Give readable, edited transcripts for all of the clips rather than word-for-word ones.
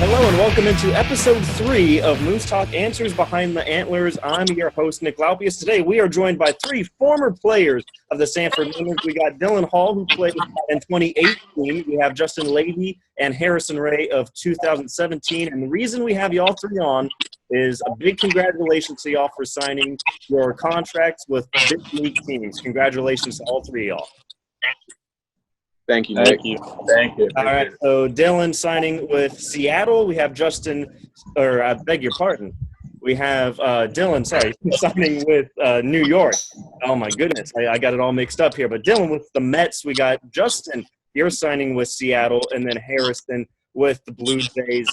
Hello and welcome into episode 3 of Moose Talk Answers Behind the Antlers. I'm your host, Nick Lalpuis. Today we are joined by 3 former players of the Sanford Antlers. We got Dylan Hall, who played in 2018. We have Justin Lavey and Harrison Ray of 2017. And the reason we have y'all 3 on is a big congratulations to y'all for signing your contracts with big league teams. Congratulations to all 3 of y'all. Thank you, Nick. Thank you. All right, so Dylan signing with Seattle. We have Justin, or I beg your pardon. We have Dylan, signing with New York. Oh, my goodness. I got it all mixed up here. But Dylan with the Mets. We got Justin, you're signing with Seattle, and then Harrison with the Blue Jays.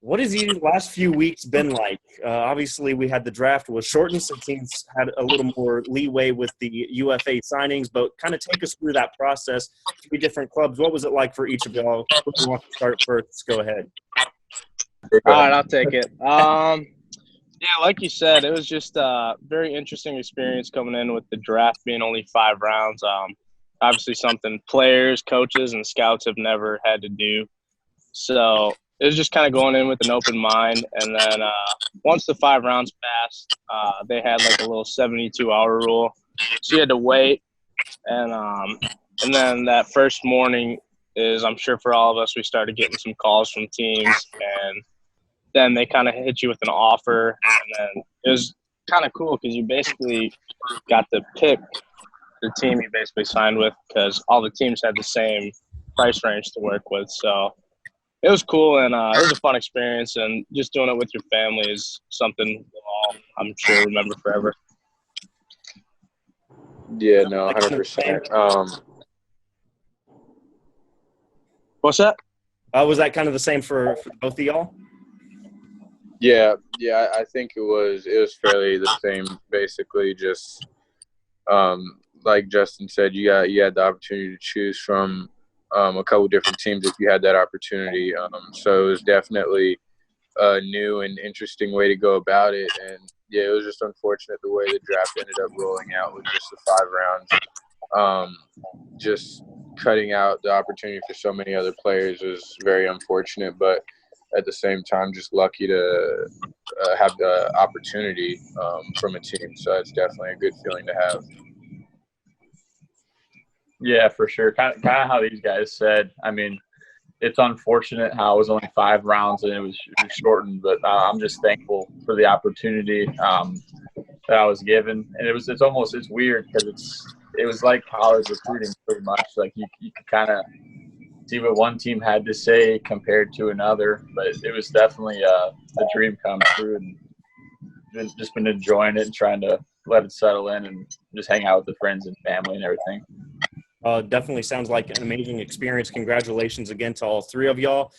What has these last few weeks been like? Obviously, we had the draft was shortened, so teams had a little more leeway with the UFA signings, but kind of take us through that process. 3 different clubs. What was it like for each of y'all? Who wants to start first? Go ahead. All right, I'll take it. Yeah, like you said, it was just a very interesting experience coming in with the draft being only 5 rounds. Obviously something players, coaches, and scouts have never had to do. So it was just kind of going in with an open mind. And then once the 5 rounds passed, they had like a little 72-hour rule. So you had to wait. And then that first morning is, I'm sure for all of us, we started getting some calls from teams. And then they kind of hit you with an offer. And then it was kind of cool because you basically got to pick the team you basically signed with because all the teams had the same price range to work with. So it was cool, and it was a fun experience, and just doing it with your family is something we'll all, I'm sure, remember forever. Yeah, no, 100%. What's that? Was that kind of the same for both of y'all? Yeah, I think it was fairly the same. Basically, just like Justin said, you had the opportunity to choose from a couple different teams if you had that opportunity. So it was definitely a new and interesting way to go about it. And, yeah, it was just unfortunate the way the draft ended up rolling out with just the 5 rounds. Just cutting out the opportunity for so many other players was very unfortunate. But at the same time, just lucky to have the opportunity from a team. So it's definitely a good feeling to have. Yeah, for sure. Kind of how these guys said. I mean, it's unfortunate how it was only 5 rounds and it was shortened, but I'm just thankful for the opportunity that I was given. And it's weird because it was like college recruiting pretty much. Like you could kind of see what one team had to say compared to another, but it was definitely a dream come true, and just been enjoying it and trying to let it settle in and just hang out with the friends and family and everything. Definitely sounds like an amazing experience. Congratulations again to all 3 of y'all.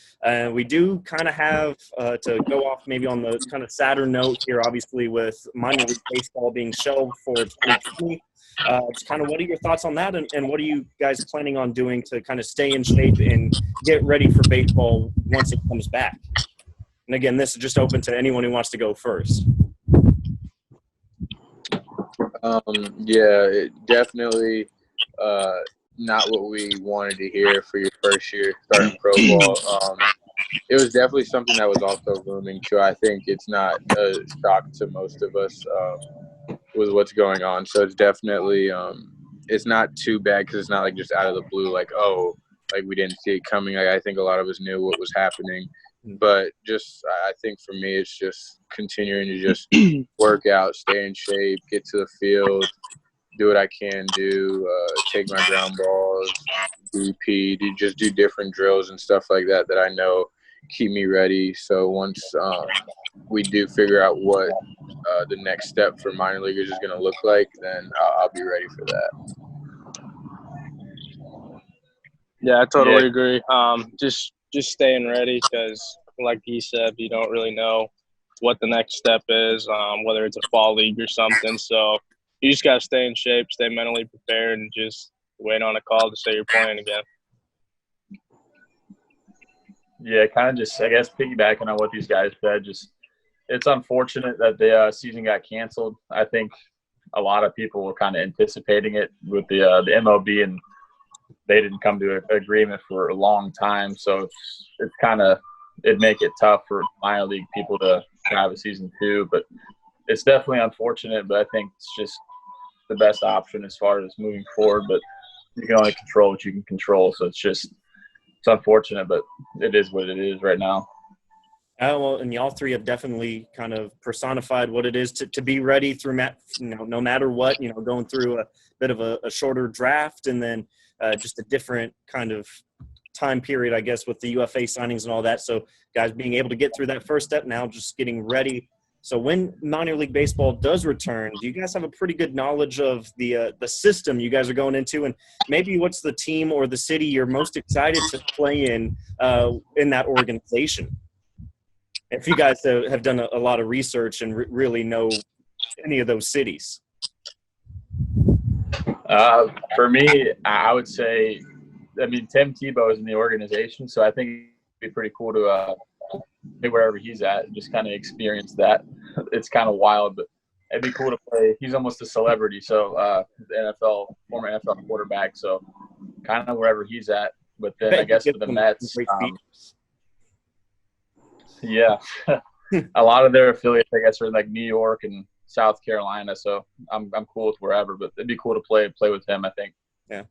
We do kind of have to go off maybe on the kind of sadder note here, obviously, with minor league baseball being shelved for 2020. Just kind of what are your thoughts on that, and what are you guys planning on doing to kind of stay in shape and get ready for baseball once it comes back? And again, this is just open to anyone who wants to go first. Yeah, it definitely not what we wanted to hear for your first year starting pro ball. It was definitely something that was also looming too. I think it's not a shock to most of us with what's going on. So it's definitely it's not too bad because it's not like just out of the blue, like we didn't see it coming. I think a lot of us knew what was happening. But I think for me, it's just continuing to just work out, stay in shape, get to the field, do what I can do, take my ground balls, BP, do different drills and stuff like that I know keep me ready. So once we do figure out what the next step for minor leaguers is going to look like, then I'll be ready for that. Yeah, I totally agree. Just staying ready because, like he said, you don't really know what the next step is, whether it's a fall league or something. So you just got to stay in shape, stay mentally prepared, and just wait on a call to say you're playing again. Yeah, kind of just, I guess, piggybacking on what these guys said, just it's unfortunate that the season got canceled. I think a lot of people were kind of anticipating it with the MLB, and they didn't come to an agreement for a long time. So it's kind of it'd make it tough for minor league people to have a season 2. But it's definitely unfortunate, but I think it's just the best option as far as moving forward. But you can only control what you can control. So it's unfortunate, but it is what it is right now. Well, and y'all three have definitely kind of personified what it is to be ready through, no matter what, going through a bit of a shorter draft and then just a different kind of time period, I guess, with the UFA signings and all that. So guys being able to get through that first step, now just getting ready. So when minor league baseball does return, do you guys have a pretty good knowledge of the system you guys are going into, and maybe what's the team or the city you're most excited to play in that organization? If you guys have done a lot of research and really know any of those cities. For me, I would say, Tim Tebow is in the organization, so I think it'd be pretty cool to be wherever he's at and just kind of experience that. It's kind of wild, but it'd be cool to play. He's almost a celebrity, so the former NFL quarterback, so kind of wherever he's at. But then I guess for the Mets, yeah, a lot of their affiliates, I guess, are in like New York and South Carolina. So I'm cool with wherever, but it'd be cool to play with him, I think. Yeah.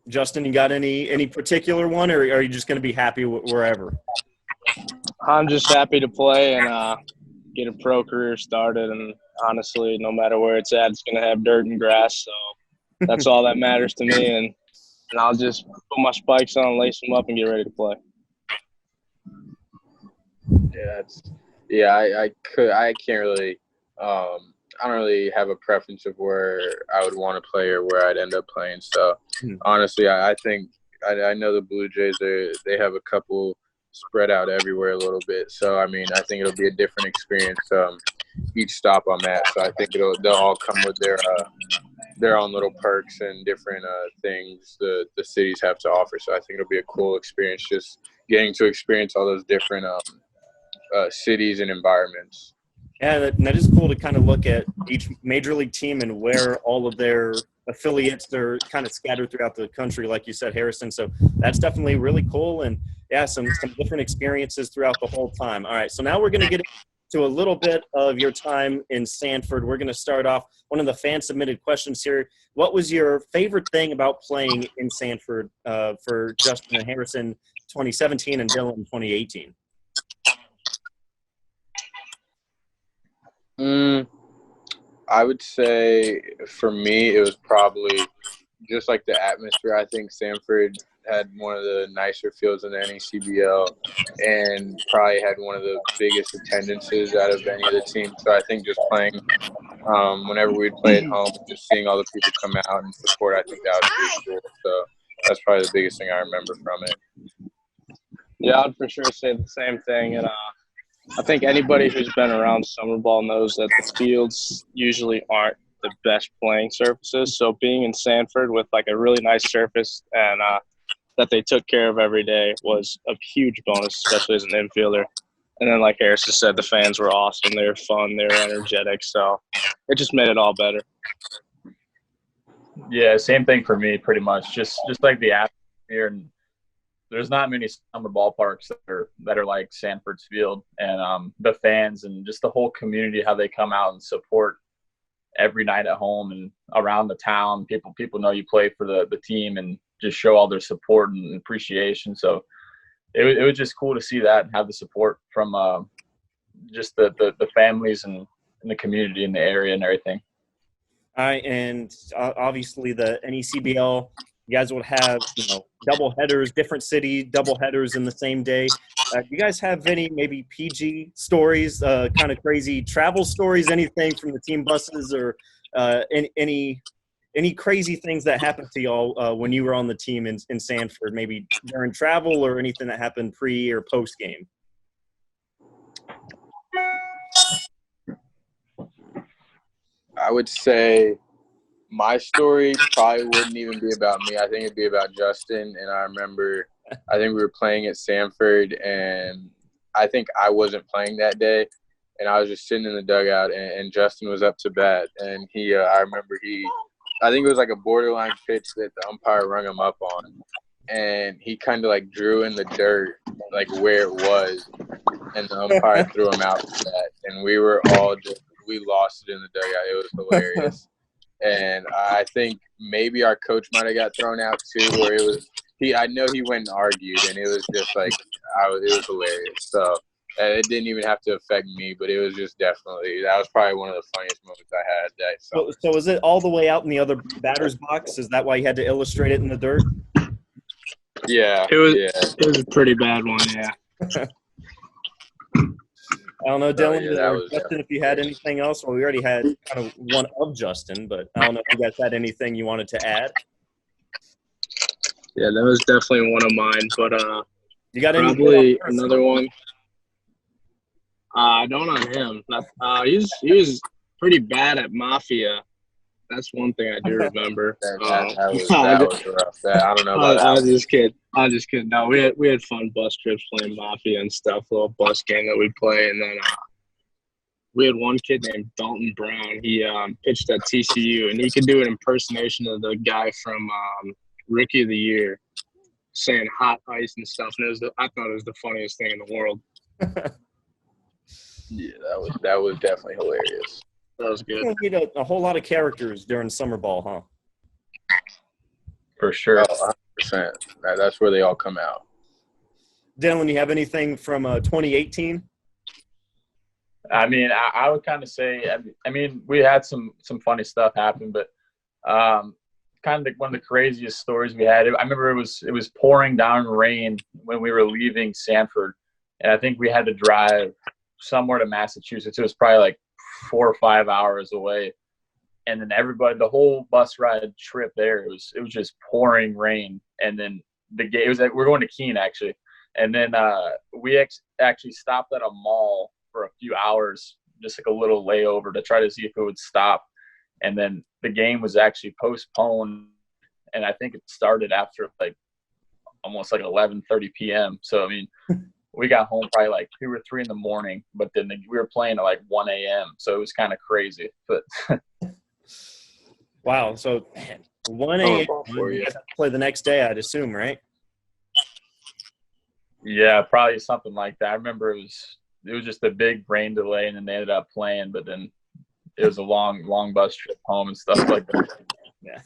Justin, you got any particular one, or are you just going to be happy wherever? I'm just happy to play and get a pro career started. And honestly, no matter where it's at, it's going to have dirt and grass. So that's all that matters to me. And I'll just put my spikes on, lace them up, and get ready to play. I can't really I don't really have a preference of where I would want to play or where I'd end up playing. So honestly, I think I know the Blue Jays, they have a couple spread out everywhere a little bit. So I think it'll be a different experience each stop I'm at. So I think they'll all come with their own little perks and different things the cities have to offer. So I think it'll be a cool experience just getting to experience all those different cities and environments. Yeah, that is cool to kind of look at each major league team and where all of their affiliates are kind of scattered throughout the country, like you said, Harrison. So that's definitely really cool. And, yeah, some different experiences throughout the whole time. All right, so now we're going to get to a little bit of your time in Sanford. We're going to start off one of the fan-submitted questions here. What was your favorite thing about playing in Sanford for Justin and Harrison 2017 and Dylan 2018? I would say for me, it was probably just like the atmosphere. I think Sanford had one of the nicer fields in the NECBL and probably had one of the biggest attendances out of any of the teams. So I think just playing whenever we'd play at home, just seeing all the people come out and support, I think that was pretty cool. So that's probably the biggest thing I remember from it. Yeah, I'd for sure say the same thing. And I think anybody who's been around summer ball knows that the fields usually aren't the best playing surfaces. So being in Sanford with like a really nice surface and that they took care of every day was a huge bonus, especially as an infielder. And then like Harrison said, the fans were awesome. They were fun. They were energetic. So it just made it all better. Yeah, same thing for me pretty much. Just like the atmosphere, and there's not many summer ballparks that are like Sanford's field, and the fans and just the whole community, how they come out and support every night at home and around the town. People know you play for the team and just show all their support and appreciation. So it was just cool to see that and have the support from just the families and the community in the area and everything. All right, and obviously the NECBL, you guys will have, double headers, different city double headers in the same day. Do you guys have any maybe PG stories, kind of crazy travel stories, anything from the team buses or any crazy things that happened to y'all when you were on the team in Sanford, maybe during travel or anything that happened pre or post game? I would say my story probably wouldn't even be about me. I think it'd be about Justin. And I remember, I think we were playing at Sanford, and I think I wasn't playing that day. And I was just sitting in the dugout, and Justin was up to bat. And I remember I think it was like a borderline pitch that the umpire rung him up on. and he kind of like drew in the dirt, like where it was, and the umpire threw him out for that. And we were all we lost it in the dugout. It was hilarious. And I think maybe our coach might have got thrown out too, or it was I know he went and argued, and it was just like it was hilarious. So it didn't even have to affect me, but it was just definitely that was probably one of the funniest moments I had that summer. So was it all the way out in the other batter's box? Is that why you had to illustrate it in the dirt? Yeah, It was yeah. it was a pretty bad one, yeah. I don't know, Dylan, yeah, that or was Justin, if you had anything else. Well, we already had kind of one of Justin, but I don't know if you guys had anything you wanted to add. Yeah, that was definitely one of mine, but You got any? probably another one. I don't on him. He was pretty bad at Mafia. That's one thing I do remember. That was rough. I don't know about that. I was just kidding. No, we had fun bus trips playing Mafia and stuff. Little bus game that we play, and then we had one kid named Dalton Brown. He pitched at TCU, and he could do an impersonation of the guy from Rookie of the Year, saying "hot ice" and stuff. And I thought it was the funniest thing in the world. Yeah, that was definitely hilarious. That was good. You need a whole lot of characters during summer ball, huh? For sure. 100%. That's where they all come out. Dylan, you have anything from 2018? I mean, I would kind of say, I mean, we had some funny stuff happen, but kind of one of the craziest stories we had. I remember it was pouring down rain when we were leaving Sanford, and I think we had to drive somewhere to Massachusetts. It was probably like 4 or 5 hours away, and then the whole bus ride trip there, it was just pouring rain, and then we're going to Keene actually, and then we actually stopped at a mall for a few hours, just like a little layover to try to see if it would stop, and then the game was actually postponed, and I think it started after like almost like 11:30 p.m. So I mean. We got home probably like 2 or 3 in the morning, but then we were playing at like 1 a.m. So it was kind of crazy. But wow, so 1 a.m. You guys have to play the next day, I'd assume, right? Yeah, probably something like that. I remember it was just a big rain delay, and then they ended up playing. But then it was a long bus trip home and stuff like that. Yeah.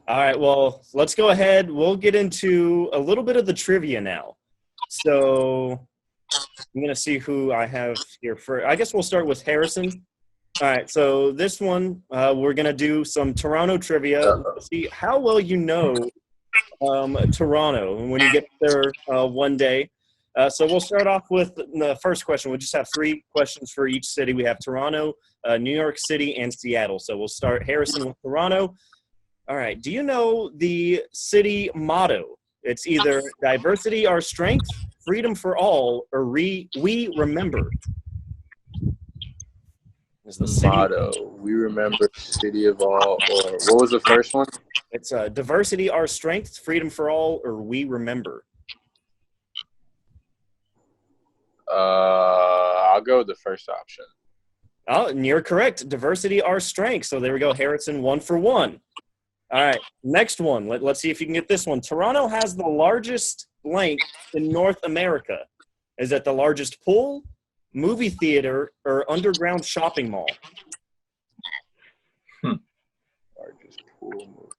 All right. Well, let's go ahead. We'll get into a little bit of the trivia now. So I'm going to see who I have here first. I guess we'll start with Harrison. All right. So this one, we're going to do some Toronto trivia. Let's see how well you know Toronto when you get there one day. So we'll start off with the first question. We'll just have 3 questions for each city. We have Toronto, New York City, and Seattle. So we'll start Harrison with Toronto. All right. Do you know the city motto? It's either diversity, our strength, freedom for all, or we remember. Is the motto. We remember city of all. Or what was the first one? It's diversity, our strength, freedom for all, or we remember. I'll go with the first option. Oh, and you're correct. Diversity, our strength. So there we go. Harrison, 1 for 1. All right, next one. Let's see if you can get this one. Toronto has the largest blank in North America. Is it the largest pool, movie theater, or underground shopping mall? Largest pool.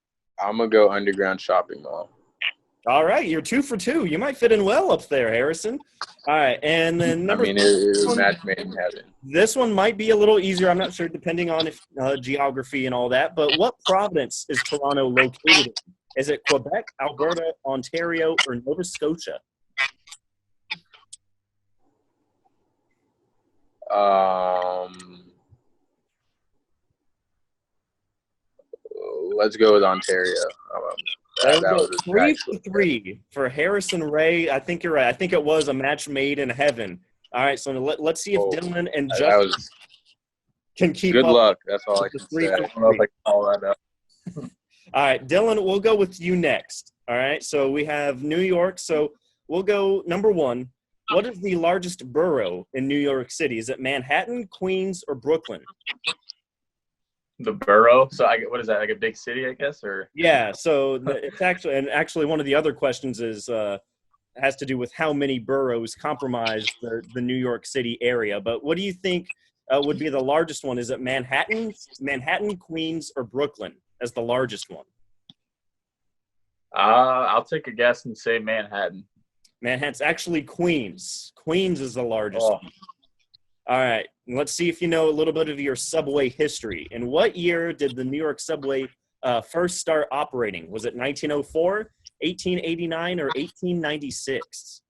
I'm going to go underground shopping mall. All right, you're 2 for 2. You might fit in well up there, Harrison. All right, and then it was match made in heaven. This one might be a little easier. I'm not sure, depending on if geography and all that. But what province is Toronto located in? Is it Quebec, Alberta, Ontario, or Nova Scotia? Let's go with Ontario. That was 3 for 3 for Harrison Ray. I think you're right. I think it was a match made in heaven. All right, so let's see if Dylan and Justin can keep up. Good luck. That's all I can say. I don't know if I can follow that up. All right, Dylan, we'll go with you next. All right, so we have New York. So we'll go number 1. What is the largest borough in New York City? Is it Manhattan, Queens, or Brooklyn? The borough. So what is that, like a big city, I guess, or? Yeah. So it's actually one of the other questions is has to do with how many boroughs comprise the New York City area. But what do you think would be the largest one? Is it Manhattan, Queens, or Brooklyn as the largest one? I'll take a guess and say Manhattan. Manhattan's actually Queens. Queens is the largest Oh. one. All right. Let's see if you know a little bit of your subway history. In what year did the New York subway first start operating? Was it 1904, 1889, or 1896?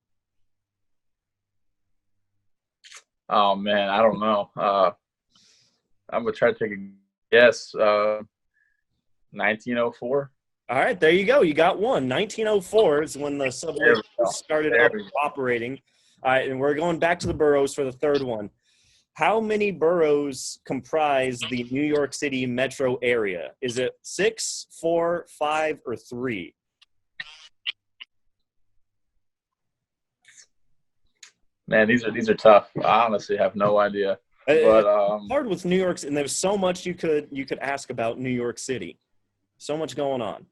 Oh man, I don't know. I'm gonna try to take a guess. 1904. All right, there you go. You got one. 1904 is when the subway first started operating. All right, and we're going back to the boroughs for the third one. How many boroughs comprise the New York City metro area? Is it 6, 4, 5, or 3? Man, these are tough. I honestly have no idea. But It's hard with New York, and there's so much you could ask about New York City. So much going on.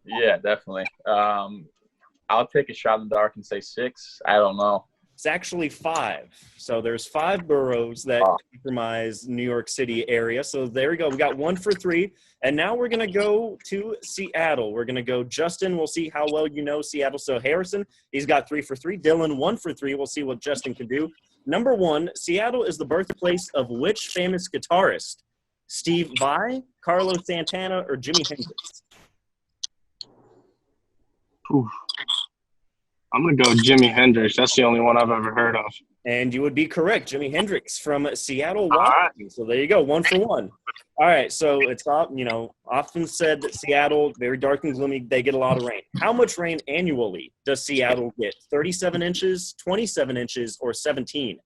Yeah, definitely. I'll take a shot in the dark and say 6. I don't know. It's actually 5. So there's 5 boroughs that comprise New York City area. So there we go. We got 1 for 3. And now we're going to go to Seattle. We're going to go Justin. We'll see how well you know Seattle. So Harrison, he's got 3 for 3. Dylan, 1 for 3. We'll see what Justin can do. Number 1, Seattle is the birthplace of which famous guitarist? Steve Vai, Carlos Santana, or Jimi Hendrix? Oof. I'm going to go Jimi Hendrix. That's the only one I've ever heard of. And you would be correct. Jimi Hendrix from Seattle, Washington. So there you go, 1 for 1. All right, so it's often said that Seattle, very dark and gloomy, they get a lot of rain. How much rain annually does Seattle get? 37 inches, 27 inches, or 17?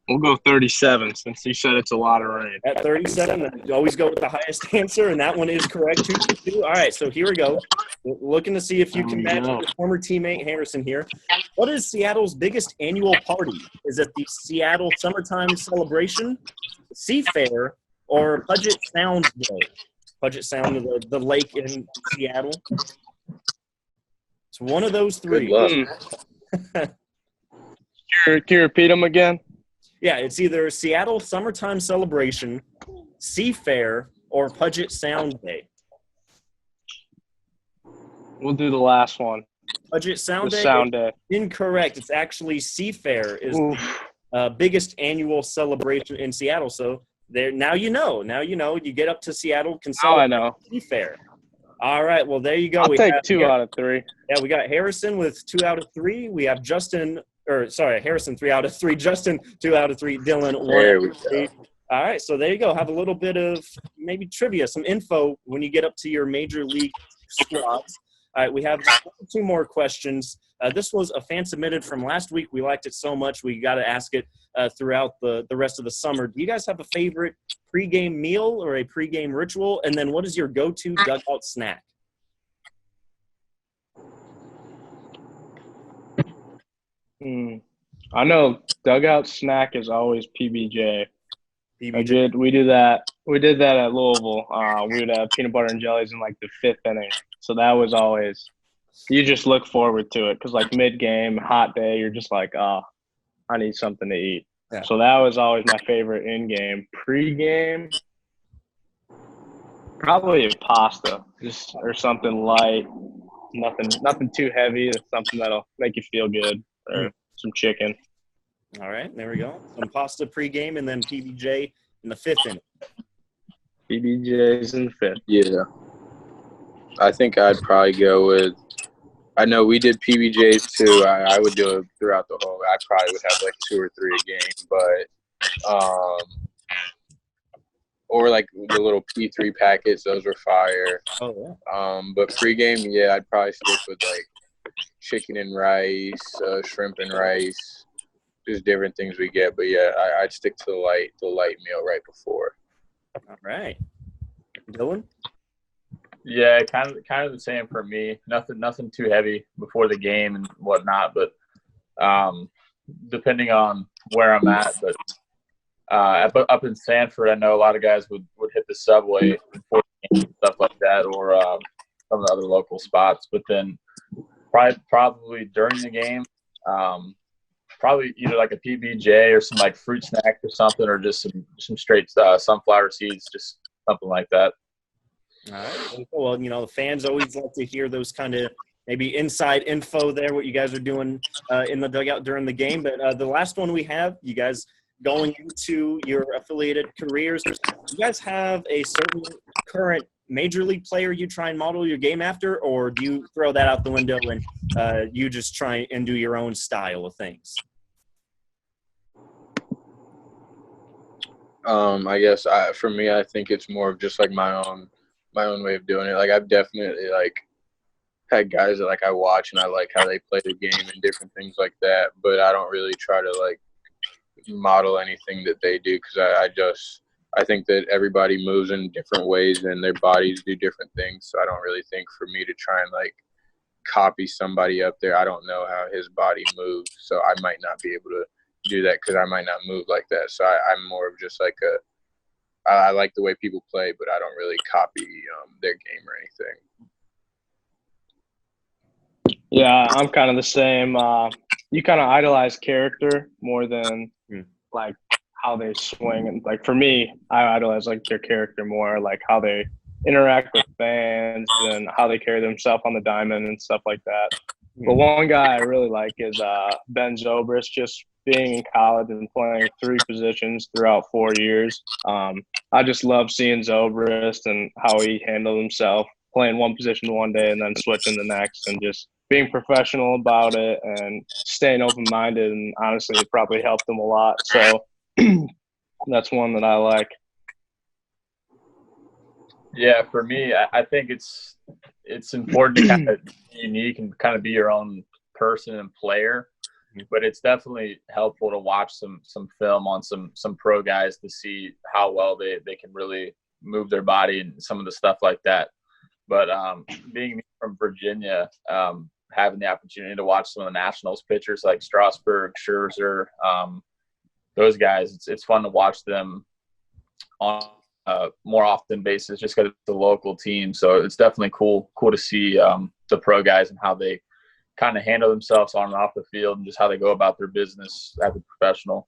We'll go 37 since you said it's a lot of rain. At 37, you always go with the highest answer, and that one is correct. 2 for 2. All right, so here we go. Looking to see if you can match your former teammate Harrison here. What is Seattle's biggest annual party? Is it the Seattle Summertime Celebration, Sea Fair, or Puget Sound Day? Puget Sound, the lake in Seattle. It's one of those 3. Good luck. Can you repeat them again? Yeah, it's either Seattle Summertime Celebration, Sea Fair, or Puget Sound Day. We'll do the last one. Puget Sound The Day? Sound Day. Incorrect. It's actually Sea Fair is the biggest annual celebration in Seattle. So there, now you know. Now you know. You get up to Seattle, can I know. Sea Fair. All right. Well, there you go. I'll take 2 out of 3. Yeah, we got Harrison with 2 out of 3. We have Harrison 3 out of 3. Justin 2 out of 3. Dylan 1 out of 3. All right, so there you go. Have a little bit of maybe trivia, some info when you get up to your major league squads. All right, we have 2 more questions. This was a fan submitted from last week. We liked it so much we got to ask it throughout the rest of the summer. Do you guys have a favorite pregame meal or a pregame ritual? And then what is your go-to dugout snack? I know dugout snack is always PBJ. PBJ. We did that at Louisville. We would have peanut butter and jellies in like the 5th inning. So that was always – you just look forward to it because like mid-game, hot day, you're just like, I need something to eat. Yeah. So that was always my favorite in-game. Pre-game, probably a pasta or something light. Nothing too heavy. Something that'll make you feel good. Or some chicken. All right, there we go. Some pasta pregame and then PBJ in the 5th inning. PBJ's in the 5th. Yeah. I think I'd probably go with – I know we did PBJs too. I would do it throughout the whole – I probably would have like 2 or 3 a game. But or like the little P3 packets. Those were fire. Oh, yeah. But pregame, yeah, I'd probably stick with like chicken and rice, shrimp and rice, just different things we get. But yeah, I'd stick to the light meal right before. All right. Dylan? Yeah, kind of the same for me. Nothing too heavy before the game and whatnot, but depending on where I'm at. But up in Sanford, I know a lot of guys would hit the subway before the game and stuff like that, or some of the other local spots. But then probably during the game, probably either like a PBJ or some like fruit snacks or something, or just some straight sunflower seeds, just something like that. All right. Well, the fans always like to hear those kind of maybe inside info there, what you guys are doing in the dugout during the game. But the last one we have, you guys going into your affiliated careers, you guys have a certain current major league player you try and model your game after, or do you throw that out the window and you just try and do your own style of things? I guess for me, I think it's more of just like my own way of doing it. Like I've definitely like had guys that like I watch and I like how they play the game and different things like that, but I don't really try to like model anything that they do, because I think that everybody moves in different ways and their bodies do different things. So I don't really think for me to try and like copy somebody up there. I don't know how his body moves, so I might not be able to do that because I might not move like that. So I'm more of just like I like the way people play, but I don't really copy their game or anything. Yeah, I'm kind of the same. You kind of idolize character more than like how they swing. And like for me, I idolize like their character more, like how they interact with fans and how they carry themselves on the diamond and stuff like that. But one guy I really like is Ben Zobrist, just being in college and playing 3 positions throughout 4 years. I just love seeing Zobrist and how he handled himself, playing one position one day and then switching the next, and just being professional about it and staying open-minded. And honestly, it probably helped him a lot. So that's one that I like. Yeah, for me, I think it's important to kind of be unique and kind of be your own person and player. But it's definitely helpful to watch some film on some pro guys to see how well they can really move their body and some of the stuff like that. But being from Virginia, having the opportunity to watch some of the Nationals pitchers like Strasburg, Scherzer, those guys, it's fun to watch them on more often basis just because it's a local team. So it's definitely cool to see the pro guys and how they kind of handle themselves on and off the field and just how they go about their business as a professional.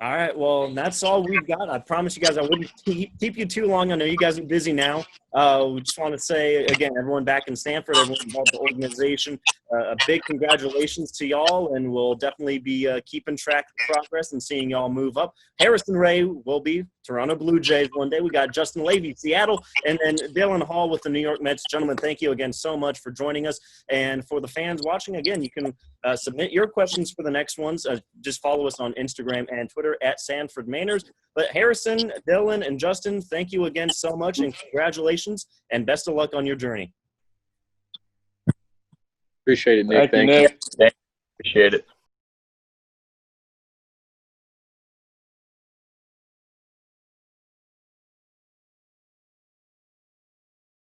All right, well, that's all we've got. I promise you guys I wouldn't keep you too long. I know you guys are busy now. We just want to say, again, everyone back in Sanford, everyone involved in the organization, a big congratulations to y'all, and we'll definitely be keeping track of progress and seeing y'all move up. Harrison Ray will be Toronto Blue Jays one day. We got Justin Lavey, Seattle, and then Dylan Hall with the New York Mets. Gentlemen, thank you again so much for joining us. And for the fans watching, again, you can submit your questions for the next ones. Just follow us on Instagram and Twitter at Sanford Mainers. But Harrison, Dylan, and Justin, thank you again so much, and congratulations, and best of luck on your journey. Appreciate it, Nick. Thank you. Appreciate it.